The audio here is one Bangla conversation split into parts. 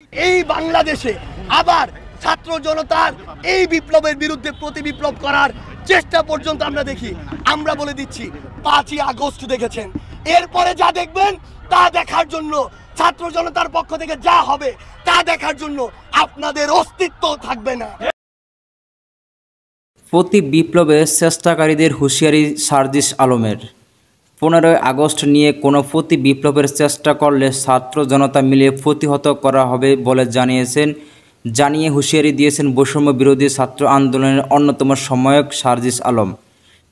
এই বাংলাদেশে আবার ছাত্র জনতার এই বিপ্লবের বিরুদ্ধে প্রতি বিপ্লব করার চেষ্টা পর্যন্ত আমরা দেখি। আমরা বলে দিচ্ছি 5ই আগস্ট দেখেছেন, এরপরে যা দেখবেন তা দেখার জন্য ছাত্র জনতার পক্ষ থেকে যা হবে তা দেখার জন্য আপনাদের অস্তিত্ব থাকবে না। প্রতি বিপ্লবের চেষ্টাকারীদের হুঁশিয়ারি সার্জিস আলমের। 15ই আগস্ট নিয়ে কোনো প্রতি বিপ্লবের চেষ্টা করলে ছাত্র জনতা মিলে প্রতিহত করা হবে বলে জানিয়ে হুঁশিয়ারি দিয়েছেন বৈষম্য বিরোধী ছাত্র আন্দোলনের অন্যতম সমন্বয়ক সার্জিস আলম।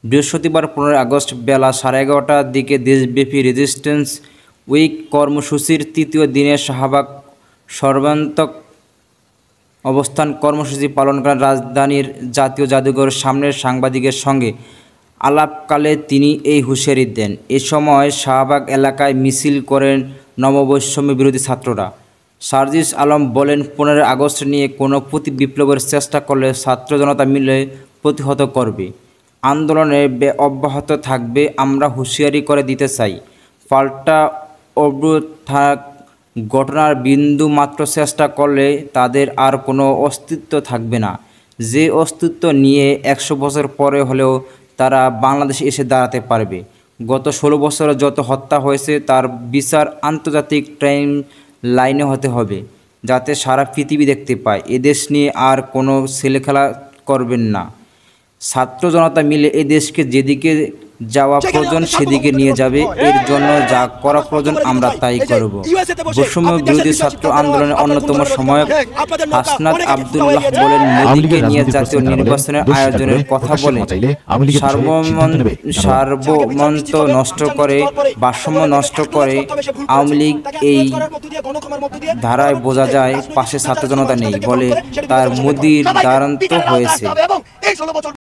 বৃহস্পতিবার 15ই আগস্ট বেলা 11:30টার দিকে দেশব্যাপী রেজিস্ট্যান্স উইক কর্মসূচির তৃতীয় দিনে শাহবাগ সর্বান্তক অবস্থান কর্মসূচি পালন করেন রাজধানীর জাতীয় জাদুঘরের সামনের সাংবাদিকের সঙ্গে আলাপকালে তিনি এই হুঁশিয়ারি দেন। এ সময় শাহবাগ এলাকায় মিছিল করেন নববৈষম্য বিরোধী ছাত্ররা। সার্জিস আলম বলেন, 15ই আগস্ট নিয়ে কোনো প্রতি বিপ্লবের চেষ্টা করলে ছাত্র জনতা মিলে প্রতিহত করবে, আন্দোলনে অব্যাহত থাকবে। আমরা হুঁশিয়ারি করে দিতে চাই, পাল্টা অভ্যুত্থান ঘটনার বিন্দু মাত্র চেষ্টা করলে তাদের আর কোনো অস্তিত্ব থাকবে না। যে অস্তিত্ব নিয়ে 100 বছর পরে হলেও তারা বাংলাদেশে এসে দাঁড়াতে পারবে। গত 16 বছরে যত হত্যা হয়েছে তার বিচার আন্তর্জাতিক টাইম লাইনে হতে হবে, যাতে সারা পৃথিবী দেখতে পায়। এদেশ নিয়ে আর কোনো ছেলেখেলা করবেন না। ছাত্র জনতা মিলে এ দেশকে যেদিকে যাওয়া প্রয়োজন সেদিকে নিয়ে যাবে। এর জন্য যা করা প্রয়োজন আমরা তাই করব। বৈষম্য বিরোধী ছাত্র আন্দোলনের অন্যতম সমন্বয়ক হাসনাত আব্দুল্লাহ বলেন, মোদীকে নিয়ে জাতীয় নির্বাচনের আয়োজনের কথা বলে সার্বভৌমত্ব নষ্ট করে, ভারসাম্য নষ্ট করে আওয়ামী লীগ। এই ধারায় বোঝা যায় পাশে ছাত্র জনতা নেই বলে তার মোদীর দ্বারান্ত হয়েছে।